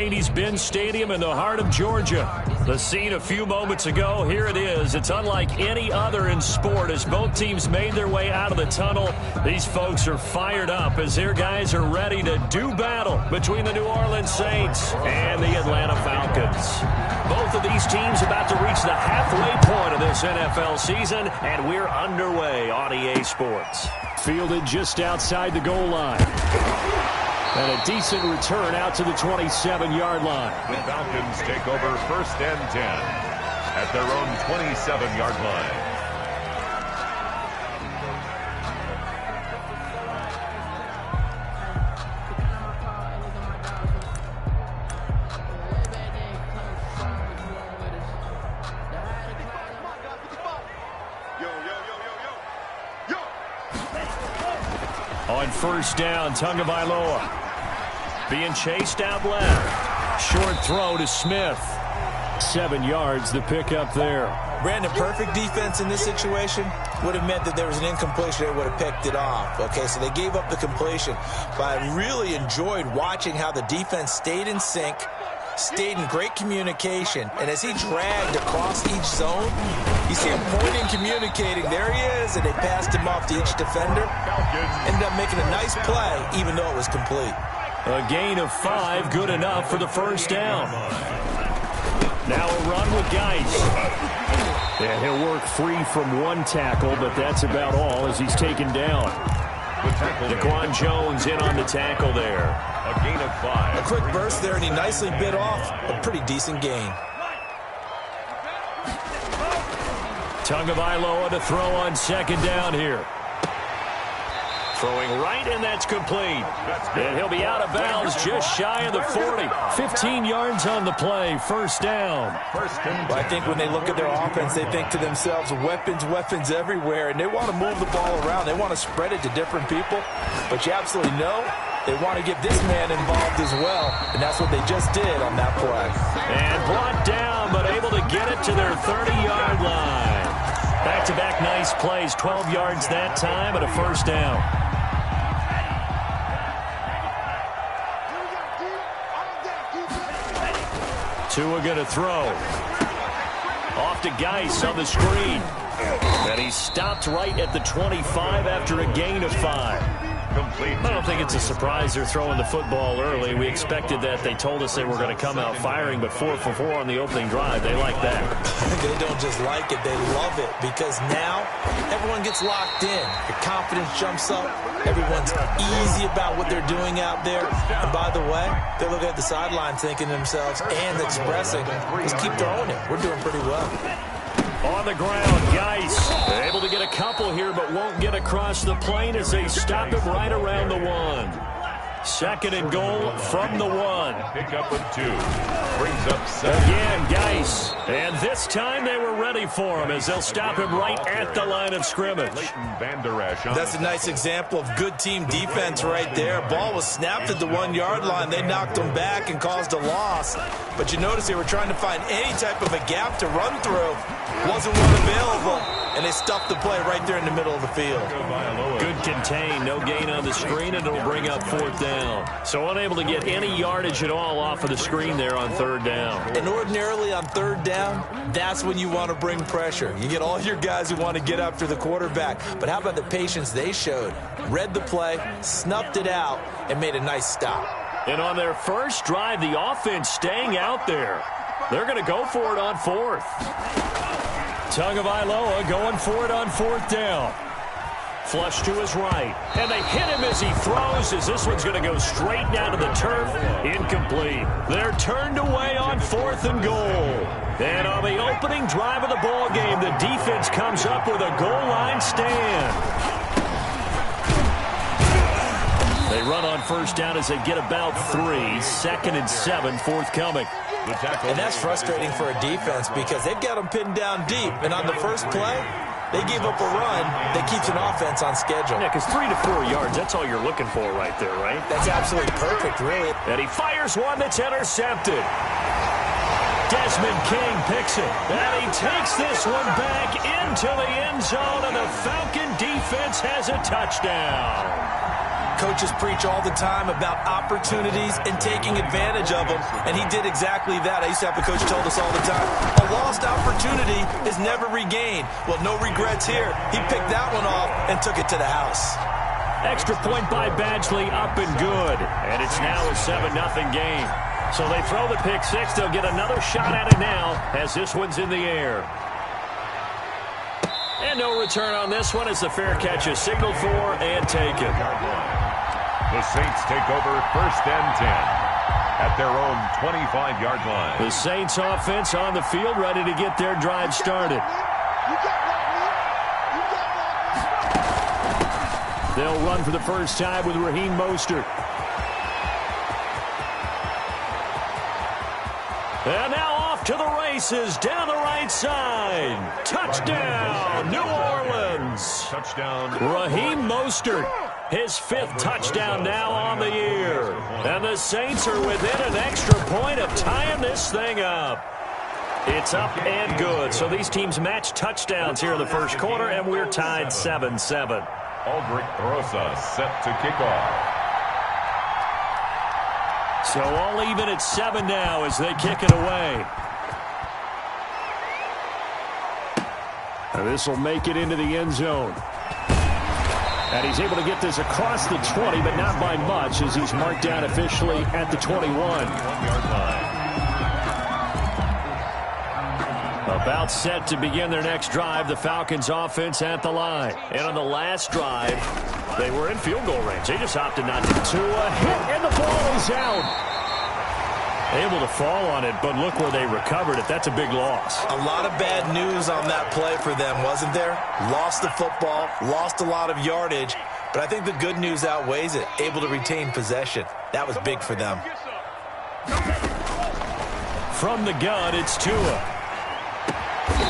Mercedes-Benz Stadium in the heart of Georgia. The scene a few moments ago, here it is. It's unlike any other in sport as both teams made their way out of the tunnel. These folks are fired up as their guys are ready to do battle between the New Orleans Saints and the Atlanta Falcons. Both of these teams about to reach the halfway point of this NFL season, and we're underway on EA Sports. Fielded just outside the goal line. And a decent return out to the 27-yard line. The Falcons take over 1st and 10 at their own 27-yard line. On 1st down, Tagovailoa being chased out left. Short throw to Smith. 7 yards, the pickup there. Brandon, perfect defense in this situation would have meant that there was an incompletion. They would have picked it off. Okay, so they gave up the completion. But I really enjoyed watching how the defense stayed in sync, stayed in great communication, and as he dragged across each zone, you see him pointing, communicating. There he is, and they passed him off to each defender. Ended up making a nice play, even though it was complete. A gain of 5, good enough for the 1st down. Now a run with Geis. And he'll work free from one tackle, but that's about all as he's taken down. Daquan Jones in on the tackle there. A gain of 5. A quick burst there, and he nicely bit off a pretty decent gain. Tagovailoa to throw on 2nd down here. Throwing right, and that's complete. And he'll be out of bounds just shy of the 40. 15 yards on the play, 1st down. Well, I think when they look at their offense, they think to themselves, weapons, weapons everywhere, and they want to move the ball around. They want to spread it to different people. But you absolutely know they want to get this man involved as well, and that's what they just did on that play. And brought down, but able to get it to their 30-yard line. Back-to-back nice plays, 12 yards that time, and a 1st down. Tua going to throw. Off to Geis on the screen. And he stopped right at the 25 after a gain of 5. I don't think it's a surprise they're throwing the football early. We expected that. They told us they were going to come out firing, but 4 for 4 on the opening drive. They like that. They don't just like it, they love it, because now everyone gets locked in. Your confidence jumps up. Everyone's easy about what they're doing out there. And by the way, they're looking at the sideline thinking to themselves and expressing, just keep throwing it. We're doing pretty well. On the ground, Geis able to get a couple here, but won't get across the plane as they stop him right around the 1. 2nd and goal from the 1. Pick up of 2. Brings up 7. Again, Geis. And this time they were ready for him as they'll stop him right at the line of scrimmage. That's a nice example of good team defense right there. Ball was snapped at the 1-yard line. They knocked him back and caused a loss. But you notice they were trying to find any type of a gap to run through. Wasn't one available, and they stuffed the play right there in the middle of the field. Good contain, no gain on the screen, and it'll bring up 4th down. So unable to get any yardage at all off of the screen there on 3rd down. And ordinarily on 3rd down, that's when you want to bring pressure. You get all your guys who want to get after the quarterback. But how about the patience they showed? Read the play, snuffed it out, and made a nice stop. And on their first drive, the offense staying out there. They're going to go for it on 4th. Tagovailoa going for it on 4th down. Flush to his right. And they hit him as he throws, as this one's going to go straight down to the turf. Incomplete. They're turned away on 4th and goal. And on the opening drive of the ball game, the defense comes up with a goal line stand. They run on 1st down as they get about 3. 2nd and 7 forthcoming. And that's frustrating for a defense because they've got them pinned down deep. And on the first play, they give up a run that keeps an offense on schedule. Yeah, because 3 to 4 yards, that's all you're looking for right there, right? That's absolutely perfect, really. And he fires one that's intercepted. Desmond King picks it. And he takes this one back into the end zone, and the Falcon defense has a touchdown. Coaches preach all the time about opportunities and taking advantage of them, and he did exactly that. I used to have a coach tell us all the time, a lost opportunity is never regained. Well, no regrets here. He picked that one off and took it to the house. Extra point by Badgley, up and good. And it's now a 7-0 game. So they throw the pick six. They'll get another shot at it now as this one's in the air. And no return on this one as the fair catch is signaled for and taken. The Saints take over 1st and 10 at their own 25-yard line. The Saints offense on the field, ready to get their drive started. They'll run for the first time with Raheem Mostert. And now off to the races down the right side. Touchdown, New Orleans. Touchdown. Raheem Mostert, his 5th touchdown now on the year. And the Saints are within an extra point of tying this thing up. It's up and good. So these teams match touchdowns here in the first quarter, and we're tied 7-7. Aldrich Rosa set to kick off. So all even at 7 now as they kick it away. And this will make it into the end zone. And he's able to get this across the 20, but not by much as he's marked down officially at the 21. 1-yard line. About set to begin their next drive, the Falcons offense at the line. And on the last drive, they were in field goal range. They just opted not to. To a hit, and the ball is out. Able to fall on it, but look where they recovered it. That's a big loss. A lot of bad news on that play for them, wasn't there? Lost the football, lost a lot of yardage, but I think the good news outweighs it. Able to retain possession. That was big for them. From the gun, it's Tua.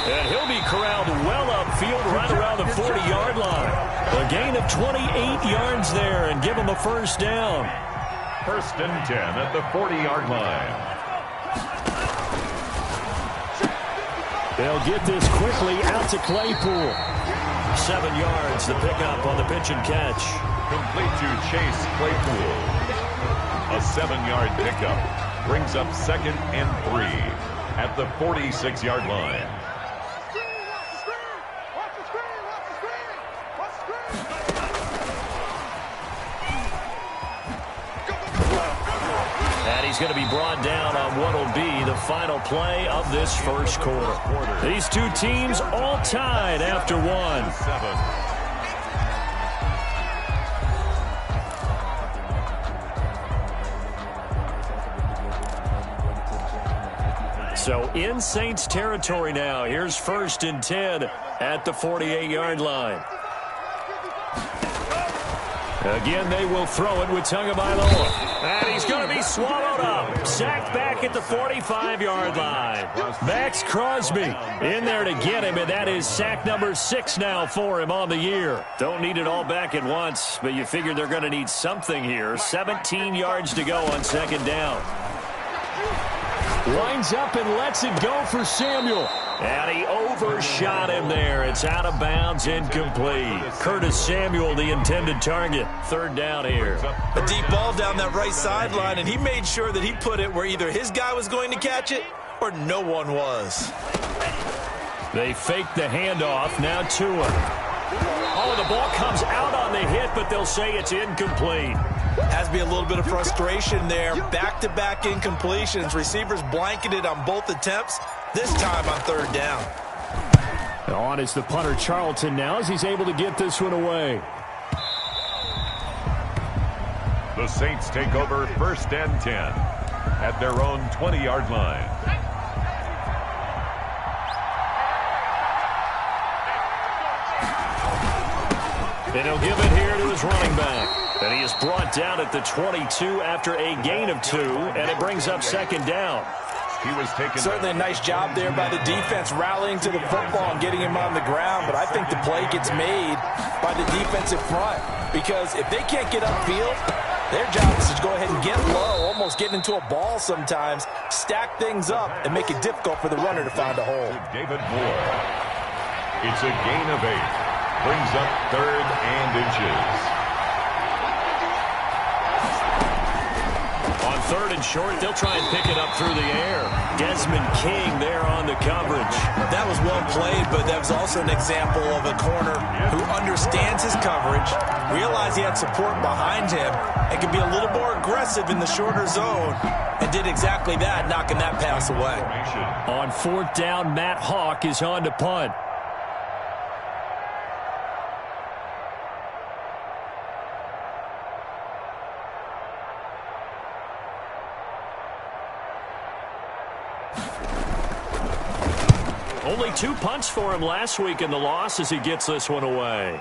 And he'll be corralled well upfield right around the 40-yard line. A gain of 28 yards there and give him a first down. 1st and 10 at the 40-yard line. They'll get this quickly out to Claypool. 7 yards, the pickup on the pitch and catch. Complete to Chase Claypool. A 7-yard pickup brings up 2nd and 3 at the 46-yard line. And he's going to be brought down on what will be the final play of this first quarter. These two teams all tied after one. 7. So in Saints territory now. Here's 1st and 10 at the 48-yard line. Again, they will throw it with Tagovailoa. And he's going to be swallowed up. Sacked back at the 45-yard line. Max Crosby in there to get him, and that is sack number 6 now for him on the year. Don't need it all back at once, but you figure they're going to need something here. 17 yards to go on 2nd down. Winds up and lets it go for Samuel. And he overshot him there. It's out of bounds, incomplete. Curtis Samuel, the intended target. 3rd down here. A deep ball down that right sideline, and he made sure that he put it where either his guy was going to catch it or no one was. They fake the handoff. Now Tua. Oh, the ball comes out on the hit, but they'll say it's incomplete. Has to be a little bit of frustration there. Back-to-back incompletions. Receivers blanketed on both attempts, this time on 3rd down. On is the punter Charlton now as he's able to get this one away. The Saints take over 1st and 10 at their own 20-yard line. And he'll give it here to his running back. And he is brought down at the 22 after a gain of 2, and it brings up 2nd down. He was taken. Certainly a nice job there by the defense rallying to the football and getting him on the ground, but I think the play gets made by the defensive front because if they can't get upfield, their job is to go ahead and get low, almost get into a ball sometimes, stack things up, and make it difficult for the runner to find a hole. David Moore. It's a gain of 8. Brings up 3rd and inches. 3rd and short. They'll try and pick it up through the air. Desmond King there on the coverage. That was well played, but that was also an example of a corner who understands his coverage, realized he had support behind him, and could be a little more aggressive in the shorter zone, and did exactly that, knocking that pass away. On 4th down, Matt Hawk is on to punt. Only 2 punts for him last week in the loss as he gets this one away.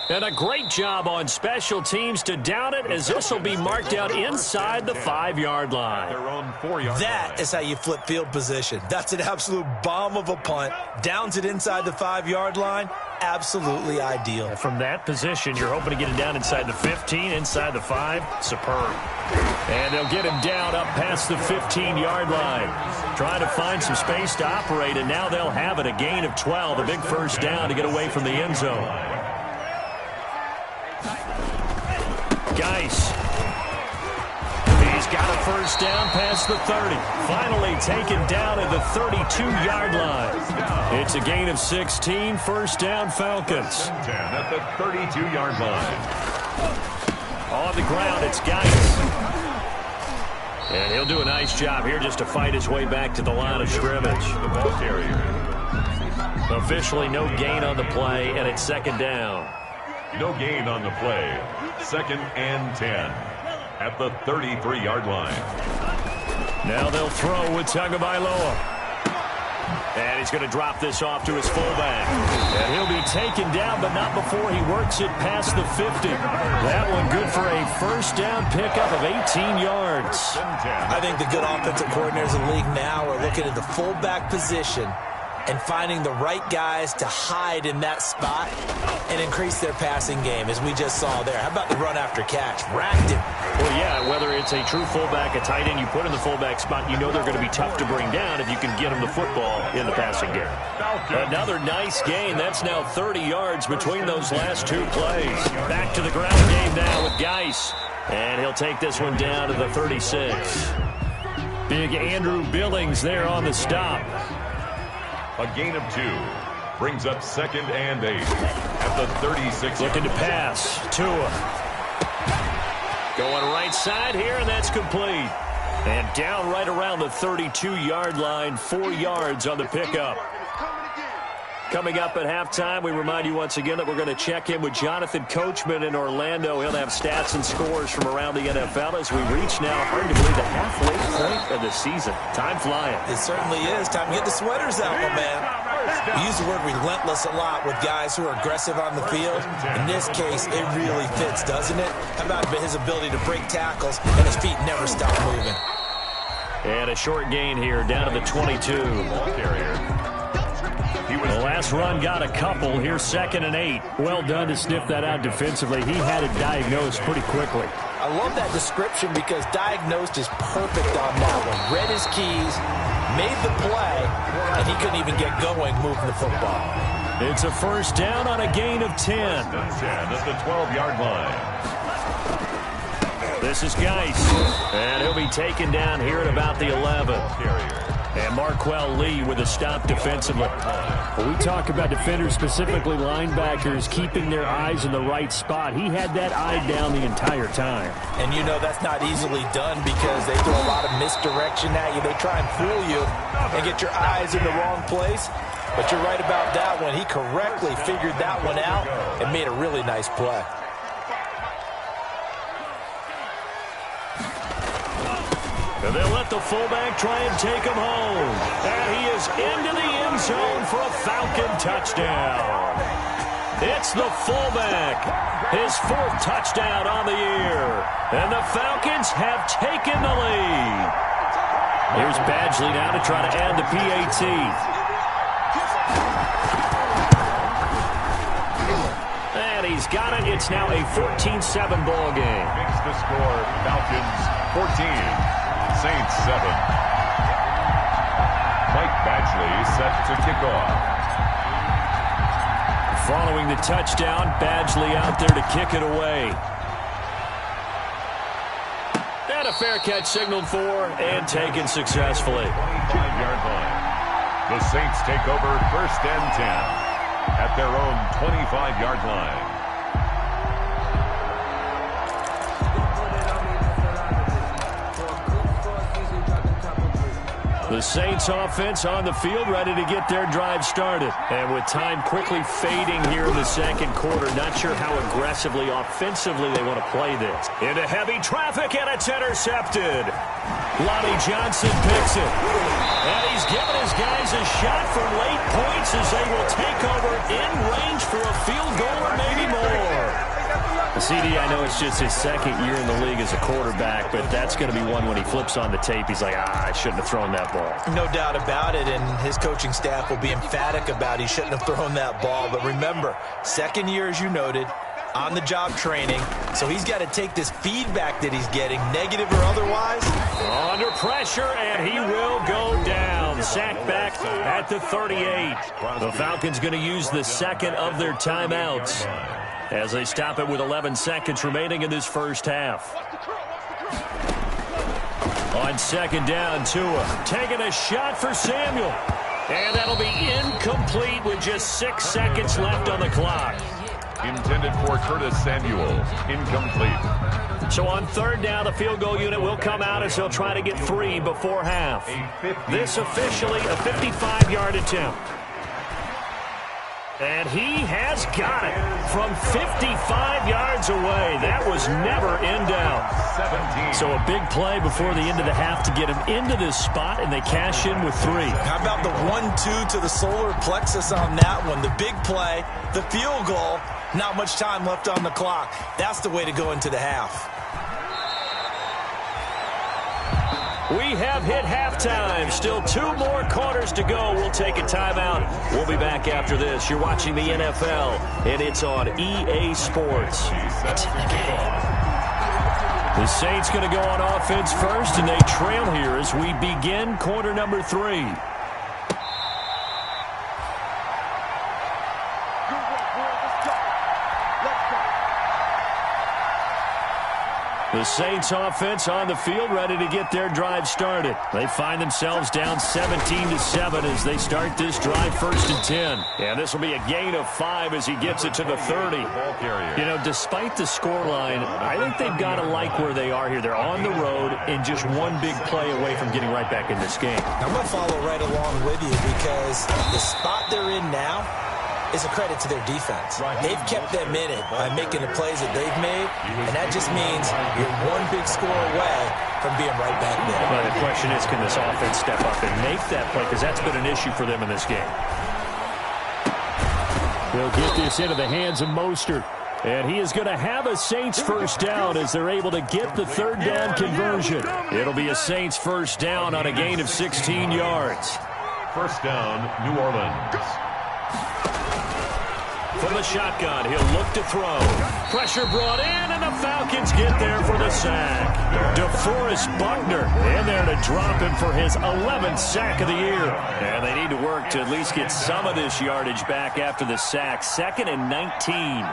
And a great job on special teams to down it, as this will be marked out inside the 5-yard line. That is how you flip field position. That's an absolute bomb of a punt. Downs it inside the 5-yard line. Absolutely ideal. From that position, you're hoping to get it down inside the 15, inside the 5. Superb. And they'll get him down up past the 15-yard line. Trying to find some space to operate, and now they'll have it. A gain of 12, a big first down to get away from the end zone. Geis. He's got a first down past the 30. Finally taken down at the 32-yard line. It's a gain of 16. First down, Falcons. 10 at the 32-yard line. On the ground, it's Geis. And he'll do a nice job here just to fight his way back to the line of scrimmage. The ball carrier. Officially no gain on the play, and it's 2nd down. No gain on the play. 2nd and 10 at the 33-yard line. Now they'll throw with Tagovailoa. And he's going to drop this off to his fullback. And he'll be taken down, but not before he works it past the 50. That one good for a first down pickup of 18 yards. I think the good offensive coordinators in the league now are looking at the fullback position and finding the right guys to hide in that spot and increase their passing game, as we just saw there. How about the run after catch? Racked him. Well, yeah, whether it's a true fullback, a tight end you put in the fullback spot, you know they're going to be tough to bring down if you can get them the football in the passing game. Another nice gain. That's now 30 yards between those last 2 plays. Back to the ground game now with Geis. And he'll take this one down to the 36. Big Andrew Billings there on the stop. A gain of 2 brings up 2nd and 8 at the 36. Looking to pass. Tua. Going right side here, and that's complete. And down right around the 32-yard line, 4 yards on the pickup. Coming up at halftime, we remind you once again that we're going to check in with Jonathan Coachman in Orlando. He'll have stats and scores from around the NFL as we reach now, hard to believe, the halfway point of the season. Time flying. It certainly is. Time to get the sweaters out, my man. We use the word relentless a lot with guys who are aggressive on the field. In this case, it really fits, doesn't it? How about his ability to break tackles and his feet never stop moving? And a short gain here, down to the 22. The last run got a couple. Here's 2nd and 8. Well done to sniff that out defensively. He had it diagnosed pretty quickly. I love that description because diagnosed is perfect on that one. Read his keys, made the play, and he couldn't even get going moving the football. It's a first down on a gain of 10. 10 at the 12-yard line. This is Geis. And he'll be taken down here at about the 11. And Marquell Lee with a stop defensively. When we talk about defenders, specifically linebackers, keeping their eyes in the right spot, he had that eye down the entire time. And you know that's not easily done because they throw a lot of misdirection at you. They try and fool you and get your eyes in the wrong place. But you're right about that one. He correctly figured that one out and made a really nice play. And they'll let the fullback try and take him home. And he is into the end zone for a Falcon touchdown. It's the fullback. His 4th touchdown on the year. And the Falcons have taken the lead. Here's Badgley now to try to add the PAT. And he's got it. It's now a 14-7 ball game. Makes the score Falcons 14. Saints 7. Mike Badgley set to kick off. Following the touchdown, Badgley out there to kick it away. And a fair catch signaled for and taken successfully. 25-yard line. The Saints take over 1st and 10 at their own 25-yard line. The Saints offense on the field, ready to get their drive started. And with time quickly fading here in the second quarter, not sure how aggressively, offensively they want to play this. Into heavy traffic, and it's intercepted. Lonnie Johnson picks it. And he's giving his guys a shot for late points as they will take over in range for a field goal or maybe more. CD, I know it's just his second year in the league as a quarterback, but that's going to be one when he flips on the tape. He's like, I shouldn't have thrown that ball. No doubt about it, and his coaching staff will be emphatic about he shouldn't have thrown that ball. But remember, second year, as you noted, on-the-job training, so he's got to take this feedback that he's getting, negative or otherwise. Under pressure, and he will go down. Sacked back at the 38. The Falcons going to use the second of their timeouts as they stop it with 11 seconds remaining in this first half. On second down, Tua taking a shot for Samuel. And that'll be incomplete with just 6 seconds left on the clock. Intended for Curtis Samuel. Incomplete. So on third down, the field goal unit will come out as they'll try to get 3 before half. This officially a 55-yard attempt. And he has got it from 55 yards away. That was never in doubt. 17. So a big play before the end of the half to get him into this spot, and they cash in with 3. How about the 1-2 to the solar plexus on that one? The big play, the field goal, not much time left on the clock. That's the way to go into the half. We have hit halftime. Still 2 more quarters to go. We'll take a timeout. We'll be back after this. You're watching the NFL, and it's on EA Sports. It's in the game. The Saints going to go on offense first, and they trail here as we begin quarter number 3. The Saints offense on the field, ready to get their drive started. They find themselves down 17-7 as they start this drive 1st and 10. And this will be a gain of 5 as he gets it to the 30. You know, despite the scoreline, I think they've got to like where they are here. They're on the road and just one big play away from getting right back in this game. I'm going to follow right along with you because the spot they're in now is a credit to their defense. They've kept them in it by making the plays that they've made, and that just means you're one big score away from being right back there. Well, the question is, can this offense step up and make that play? Because that's been an issue for them in this game. They'll get this into the hands of Mostert. And he is going to have a Saints first down as they're able to get the third down conversion. It'll be a Saints first down on a gain of 16 yards. First down, New Orleans. From the shotgun, he'll look to throw. Pressure brought in, and the Falcons get there for the sack. DeForest Buckner in there to drop him for his 11th sack of the year. And they need to work to at least get some of this yardage back after the sack. 2nd and 19.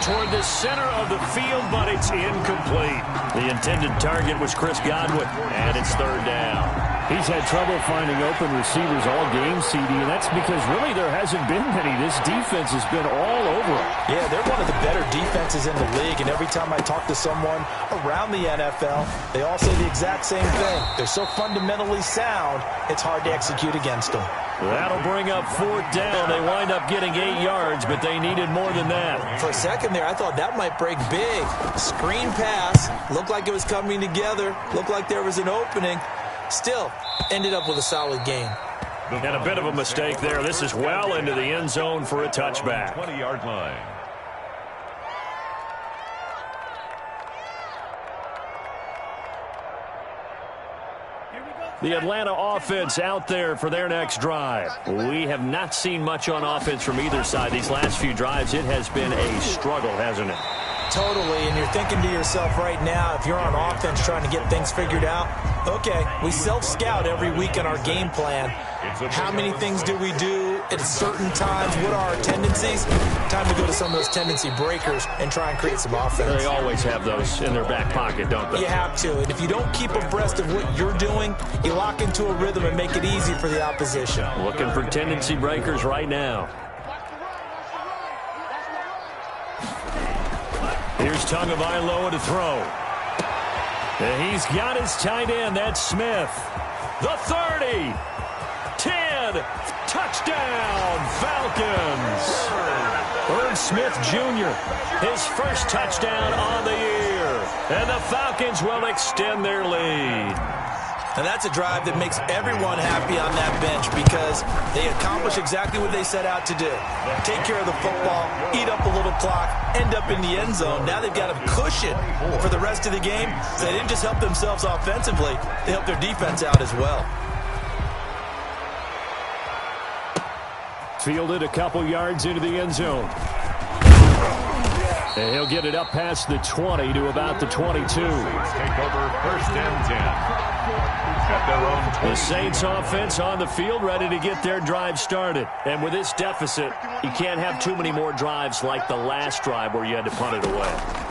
Toward the center of the field, but it's incomplete. The intended target was Chris Godwin, and it's third down. He's had trouble finding open receivers all game, CD, and that's because really there hasn't been many. This defense has been all over him. Yeah, they're one of the better defenses in the league, and every time I talk to someone around the NFL, they all say the exact same thing. They're so fundamentally sound, it's hard to execute against them. That'll bring up 4th down. They wind up getting 8 yards, but they needed more than that. For a second there, I thought that might break big. Screen pass, looked like it was coming together, looked like there was an opening. Still, ended up with a solid gain. And a bit of a mistake there. This is well into the end zone for a touchback. 20-yard line. The Atlanta offense out there for their next drive. We have not seen much on offense from either side. These last few drives, it has been a struggle, hasn't it? Totally, and you're thinking to yourself right now, if you're on offense trying to get things figured out, okay, we self-scout every week in our game plan. How many things do we do at certain times, what are our tendencies? Time to go to some of those tendency breakers and try and create some offense. They always have those in their back pocket, don't they? You have to. And if you don't keep abreast of what you're doing, you lock into a rhythm and make it easy for the opposition. Looking for tendency breakers right now. Here's Tagovailoa to throw. And he's got his tight end. That's Smith. The 30. 10. Touchdown, Falcons. Irv Smith Jr., his first touchdown on the year. And the Falcons will extend their lead. And that's a drive that makes everyone happy on that bench because they accomplish exactly what they set out to do. Take care of the football, eat up a little clock, end up in the end zone. Now they've got a cushion for the rest of the game. So they didn't just help themselves offensively, they helped their defense out as well. Fielded a couple yards into the end zone. And he'll get it up past the 20 to about the 22. Take over first and 10. At their own 20. The Saints offense on the field ready to get their drive started. And with this deficit, you can't have too many more drives like the last drive where you had to punt it away.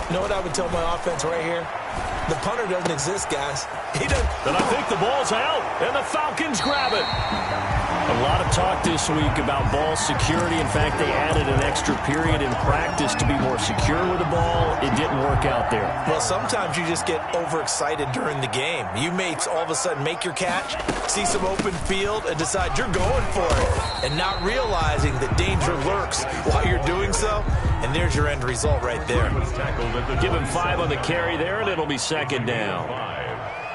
You know what I would tell my offense right here? The punter doesn't exist, guys. He doesn't. And I think the ball's out, and the Falcons grab it. A lot of talk this week about ball security. In fact, they added an extra period in practice to be more secure with the ball. It didn't work out there. Well, sometimes you just get overexcited during the game. You may all of a sudden make your catch, see some open field, and decide you're going for it, and not realizing that danger lurks while you're doing so. And there's your end result right there. Give him 5 on the carry there, and it'll be second down.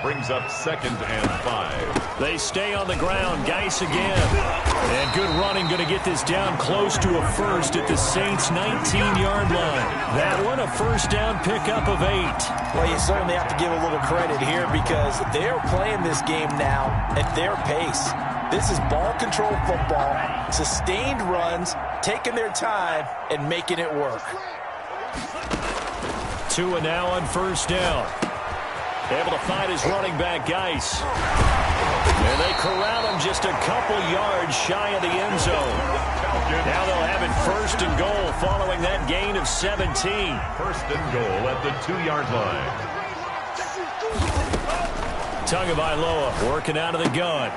Brings up 2nd and 5. They stay on the ground. Geis again. And good running, going to get this down close to a first at the Saints' 19-yard line. That one, a first down pickup of 8. Well, you certainly have to give a little credit here because they're playing this game now at their pace. This is ball control football, sustained runs, taking their time and making it work. Tua now on first down. Able to find his running back, Geis. And they corral him just a couple yards shy of the end zone. Now they'll have it first and goal following that gain of 17. First and goal at the 2-yard line. Tagovailoa working out of the gun.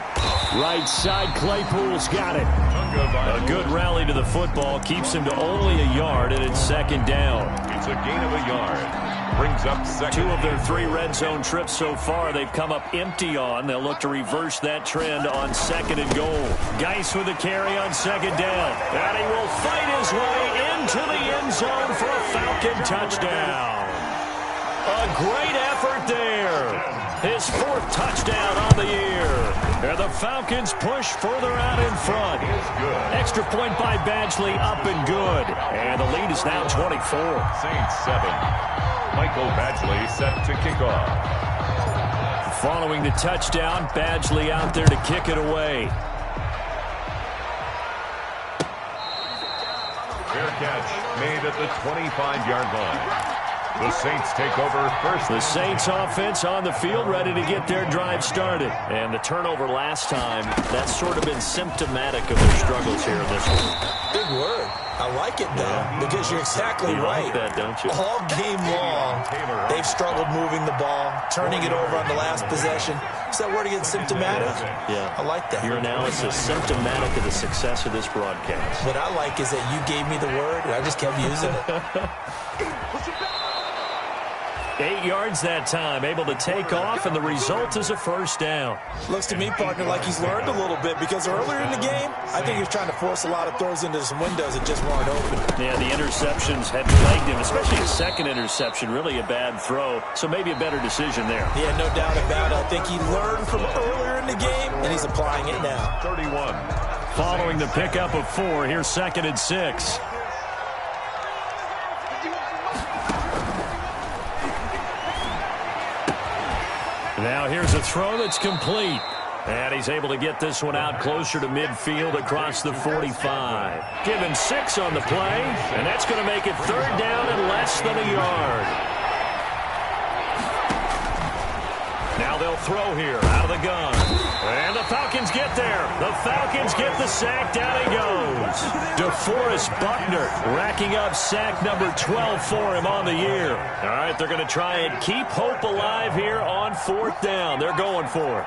Right side, Claypool's got it. A good rally to the football keeps him to only a yard, and it's second down. It's a gain of a yard. Brings up second. 2 of their 3 red zone trips so far they've come up empty on. They'll look to reverse that trend on second and goal. Geis with the carry on second down. And he will fight his way into the end zone for a Falcon touchdown. A great effort there. His 4th touchdown on the year. And the Falcons push further out in front. Extra point by Badgley, up and good. And the lead is now 24. Saints 7. Michael Badgley set to kick off. Following the touchdown, Badgley out there to kick it away. Fair catch made at the 25-yard line. The Saints take over first. The Saints offense on the field ready to get their drive started. And the turnover last time, that's sort of been symptomatic of their struggles here in this one. Big word. I like it, though, because you're exactly right. You like that, don't you? All game long, they've struggled moving the ball, turning it over on the last possession. Is that word again, symptomatic? Yeah. I like that. Your analysis symptomatic of the success of this broadcast. What I like is that you gave me the word, and I just kept using it. 8 yards that time, able to take off, and the result is a first down. Looks to me, partner, like he's learned a little bit because earlier in the game, I think he was trying to force a lot of throws into some windows that just weren't open. Yeah, the interceptions had plagued him, especially his second interception, really a bad throw, so maybe a better decision there. Yeah, no doubt about it. I think he learned from earlier in the game, and he's applying it now. 31. Following the pickup of 4, here's 2nd and 6. Now here's a throw that's complete. And he's able to get this one out closer to midfield across the 45. Given 6 on the play, and that's going to make it 3rd down and less than a yard. Now they'll throw here out of the gun. And the Falcons get there. The Falcons get the sack. Down he goes. DeForest Buckner racking up sack number 12 for him on the year. All right, they're going to try and keep hope alive here on 4th down. They're going for it.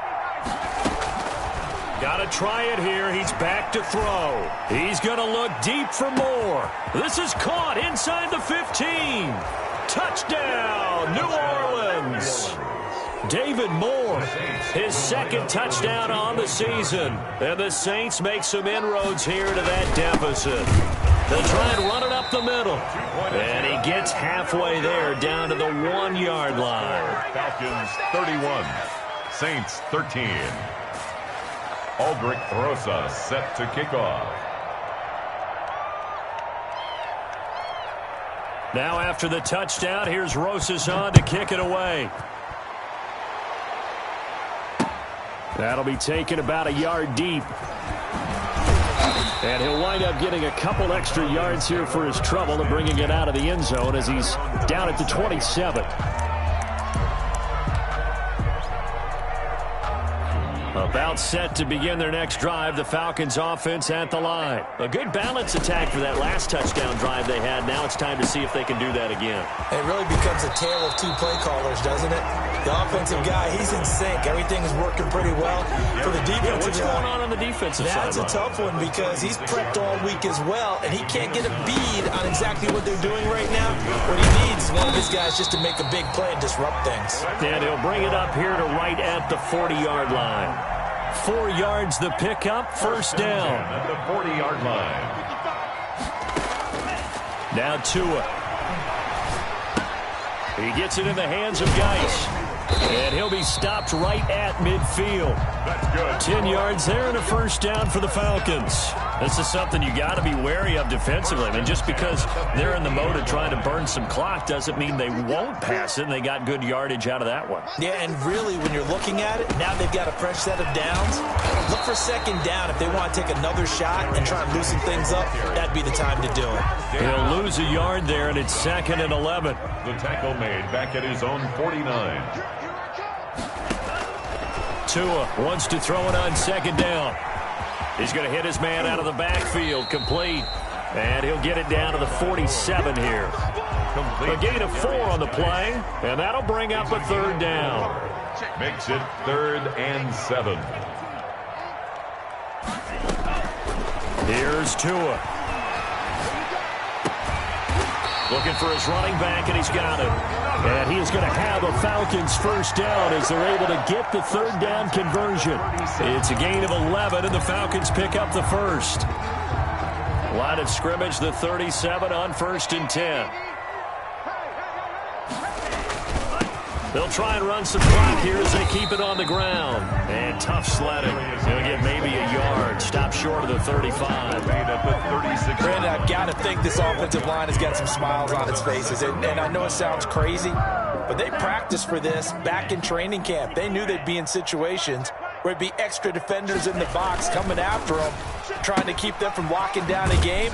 Got to try it here. He's back to throw. He's going to look deep for more. This is caught inside the 15. Touchdown, New Orleans. David Moore, his 2nd touchdown on the season. And the Saints make some inroads here to that deficit. They'll try and run it up the middle. And he gets halfway there, down to the 1-yard line. Falcons 31, Saints 13. Aldrich Rosa set to kick off. Now after the touchdown, here's Rosas on to kick it away. That'll be taken about a yard deep. And he'll wind up getting a couple extra yards here for his trouble and bringing it out of the end zone as he's down at the 27. About set to begin their next drive, the Falcons offense at the line. A good balance attack for that last touchdown drive they had. Now it's time to see if they can do that again. It really becomes a tale of 2 play callers, doesn't it? The offensive guy, he's in sync. Everything is working pretty well. For the defensive what's going on the defensive side? That's a tough one because he's prepped all week as well, and he can't get a bead on exactly what they're doing right now. What he needs is one of his guys just to make a big play and disrupt things. And he'll bring it up here to right at the 40-yard line. 4 yards the pickup, 1st down. At the 40-yard line. Now Tua. He gets it in the hands of Geis. And he'll be stopped right at midfield. That's good. 10 yards there and a 1st down for the Falcons. This is something you got to be wary of defensively. I mean, just because they're in the mode of trying to burn some clock doesn't mean they won't pass it. And they got good yardage out of that one. Yeah, and really, when you're looking at it, now they've got a fresh set of downs. Look for 2nd down. If they want to take another shot and try and loosen things up, that'd be the time to do it. He'll lose a yard there, and it's 2nd and 11. The tackle made back at his own 49. Tua wants to throw it on 2nd down. He's going to hit his man out of the backfield, complete. And he'll get it down to the 47 here. A gain of 4 on the play, and that'll bring up a 3rd down. Makes it 3rd and 7. Here's Tua. Looking for his running back, and he's got him. And he is going to have a Falcons 1st down as they're able to get the 3rd down conversion. It's a gain of 11, and the Falcons pick up the 1st. Line of scrimmage, the 37 on 1st and 10. They'll try and run some clock here as they keep it on the ground. And tough sledding. He'll get maybe a yard. Stop short of the 35. Brandon, I've got to think this offensive line has got some smiles on its faces. And I know it sounds crazy, but they practiced for this back in training camp. They knew they'd be in situations where it'd be extra defenders in the box coming after them, trying to keep them from locking down a game.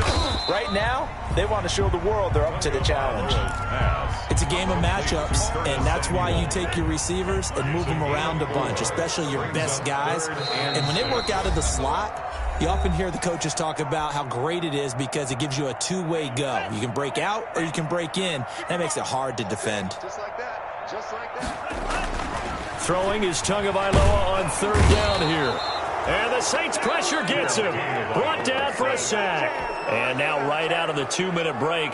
Right now, they want to show the world they're up to the challenge. It's a game of matchups, and that's why you take your receivers and move them around a bunch, especially your best guys. And when they work out of the slot, you often hear the coaches talk about how great it is because it gives you a two-way go. You can break out or you can break in. That makes it hard to defend. Just like that. Just like that. Throwing is Tagovailoa on 3rd down here. And the Saints pressure gets him. Brought down for a sack. And now right out of the 2-minute break,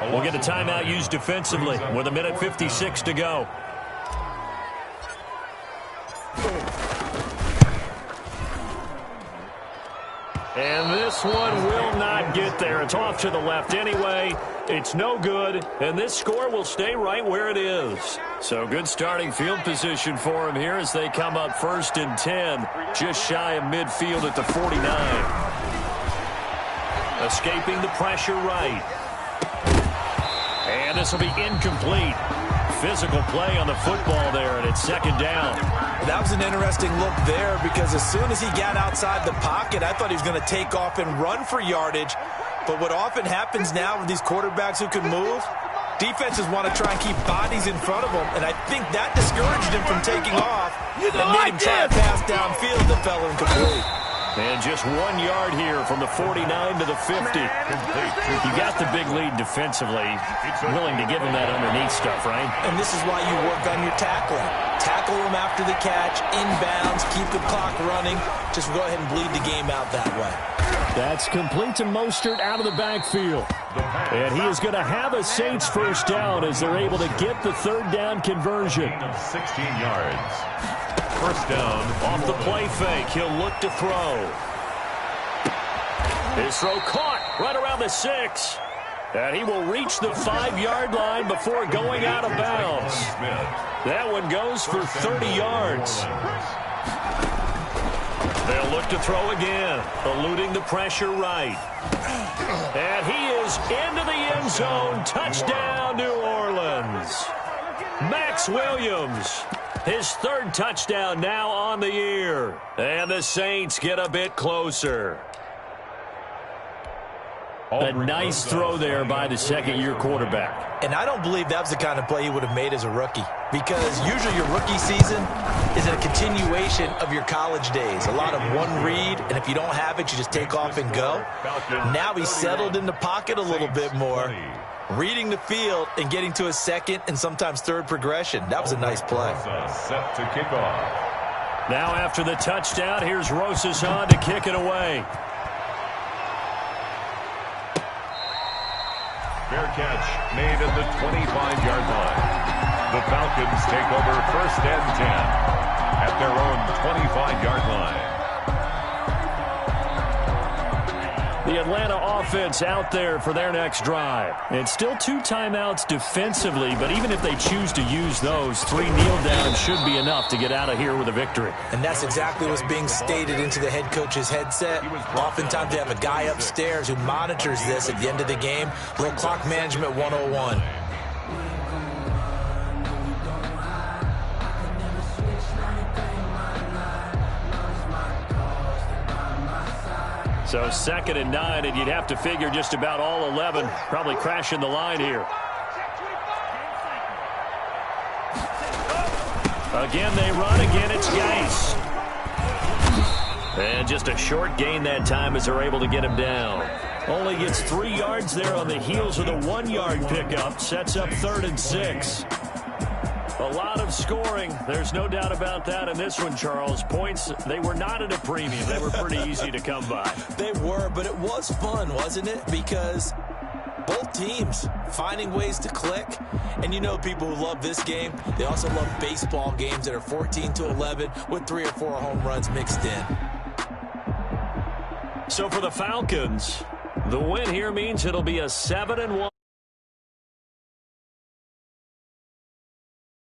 we'll get a timeout used defensively with 1:56 to go. And this one will not get there. It's off to the left anyway. It's no good, and this score will stay right where it is. So good starting field position for him here as they come up 1st and 10, just shy of midfield at the 49. Escaping the pressure right. And this will be incomplete. Physical play on the football there, and it's 2nd down. That was an interesting look there because as soon as he got outside the pocket, I thought he was going to take off and run for yardage. But what often happens now with these quarterbacks who can move, Defenses want to try and keep bodies in front of them, and I think that discouraged him from taking off and made him try to pass downfield that fell incomplete. And just 1 yard here from the 49 to the 50. You got the big lead defensively. Willing to give him that underneath stuff, right? And this is why you work on your tackling. Tackle him after the catch, inbounds, keep the clock running. Just go ahead and bleed the game out that way. That's complete to Mostert out of the backfield. And he is going to have a Saints first down as they're able to get the third down conversion. 16 yards. First down. Off the play fake, he'll look to throw. His throw caught right around the 6. And he will reach the 5-yard line before going out of bounds. That one goes for 30 yards. They'll look to throw again, eluding the pressure right. And he is into the end zone. Touchdown, New Orleans. Max Williams. His third touchdown now on the year. And the Saints get a bit closer. A nice throw there by the second-year quarterback. And I don't believe that was the kind of play he would have made as a rookie, because usually your rookie season is a continuation of your college days. A lot of one read, and if you don't have it, you just take off and go. Now he's settled in the pocket a little bit more, reading the field and getting to a second and sometimes third progression. That was a nice play. Set to kick off. Now after the touchdown, here's Rosas on to kick it away. Fair catch made at the 25-yard line. The Falcons take over first and 10 at their own 25-yard line. The Atlanta offense out there for their next drive. It's still 2 timeouts defensively, but even if they choose to use those, 3 kneel downs should be enough to get out of here with a victory. And that's exactly what's being stated into the head coach's headset. Oftentimes they have a guy upstairs who monitors this at the end of the game. A little clock management 101. So 2nd and 9, and you'd have to figure just about all 11 probably crashing the line here. Again, they run. Again, it's Geis. And just a short gain that time as they're able to get him down. Only gets 3 yards there on the heels of the 1-yard pickup. Sets up 3rd and 6. A lot of scoring. There's no doubt about that in this one, Charles. Points, they were not at a premium. They were pretty easy to come by. They were, but it was fun, wasn't it? Because both teams finding ways to click. And you know people who love this game, they also love baseball games that are 14-11 with 3 or 4 home runs mixed in. So for the Falcons, the win here means it'll be a 7-1.